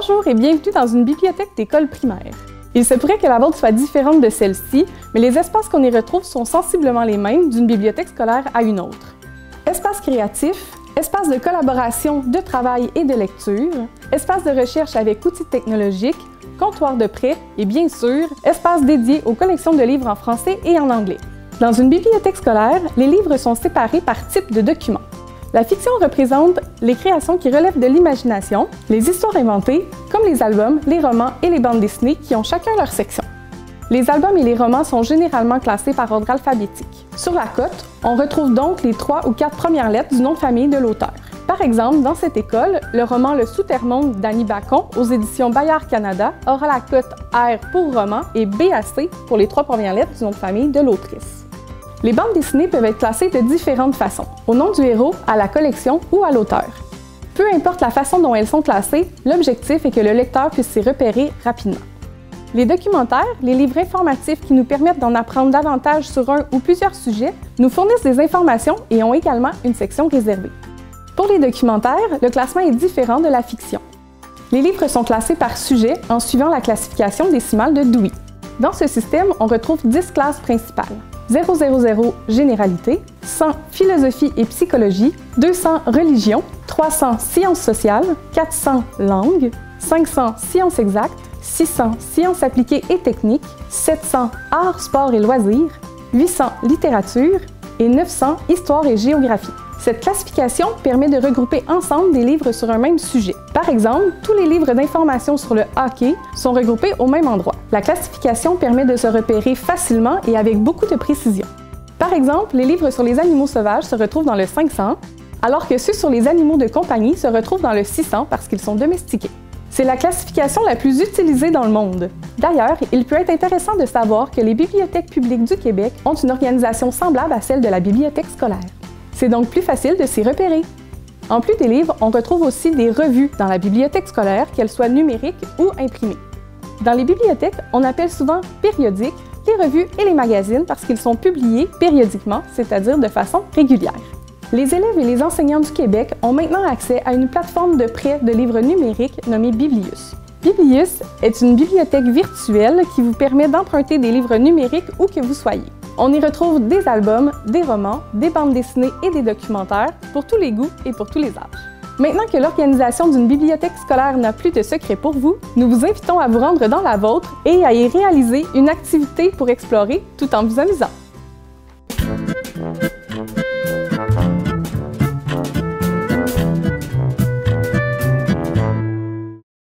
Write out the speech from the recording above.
Bonjour et bienvenue dans une bibliothèque d'école primaire. Il se pourrait que la vôtre soit différente de celle-ci, mais les espaces qu'on y retrouve sont sensiblement les mêmes d'une bibliothèque scolaire à une autre. Espace créatif, espace de collaboration, de travail et de lecture, espace de recherche avec outils technologiques, comptoir de prêt et bien sûr, espace dédié aux collections de livres en français et en anglais. Dans une bibliothèque scolaire, les livres sont séparés par type de documents. La fiction représente les créations qui relèvent de l'imagination, les histoires inventées, comme les albums, les romans et les bandes dessinées qui ont chacun leur section. Les albums et les romans sont généralement classés par ordre alphabétique. Sur la cote, on retrouve donc les 3 ou 4 premières lettres du nom de famille de l'auteur. Par exemple, dans cette école, le roman Le Souterrain d'Annie Bacon aux éditions Bayard Canada aura la cote R pour roman et BAC pour les 3 premières lettres du nom de famille de l'autrice. Les bandes dessinées peuvent être classées de différentes façons, au nom du héros, à la collection ou à l'auteur. Peu importe la façon dont elles sont classées, l'objectif est que le lecteur puisse s'y repérer rapidement. Les documentaires, les livres informatifs qui nous permettent d'en apprendre davantage sur un ou plusieurs sujets, nous fournissent des informations et ont également une section réservée. Pour les documentaires, le classement est différent de la fiction. Les livres sont classés par sujet en suivant la classification décimale de Dewey. Dans ce système, on retrouve 10 classes principales. 000 Généralité, 100 Philosophie et psychologie, 200 Religion, 300 Sciences sociales, 400 Langue, 500 Sciences exactes, 600 Sciences appliquées et techniques, 700 Arts, sport et loisirs, 800 Littérature et 900 Histoire et géographie. Cette classification permet de regrouper ensemble des livres sur un même sujet. Par exemple, tous les livres d'information sur le hockey sont regroupés au même endroit. La classification permet de se repérer facilement et avec beaucoup de précision. Par exemple, les livres sur les animaux sauvages se retrouvent dans le 500, alors que ceux sur les animaux de compagnie se retrouvent dans le 600 parce qu'ils sont domestiqués. C'est la classification la plus utilisée dans le monde. D'ailleurs, il peut être intéressant de savoir que les bibliothèques publiques du Québec ont une organisation semblable à celle de la bibliothèque scolaire. C'est donc plus facile de s'y repérer. En plus des livres, on retrouve aussi des revues dans la bibliothèque scolaire, qu'elles soient numériques ou imprimées. Dans les bibliothèques, on appelle souvent périodiques les revues et les magazines parce qu'ils sont publiés périodiquement, c'est-à-dire de façon régulière. Les élèves et les enseignants du Québec ont maintenant accès à une plateforme de prêt de livres numériques nommée Biblius. Biblius est une bibliothèque virtuelle qui vous permet d'emprunter des livres numériques où que vous soyez. On y retrouve des albums, des romans, des bandes dessinées et des documentaires pour tous les goûts et pour tous les âges. Maintenant que l'organisation d'une bibliothèque scolaire n'a plus de secret pour vous, nous vous invitons à vous rendre dans la vôtre et à y réaliser une activité pour explorer tout en vous amusant.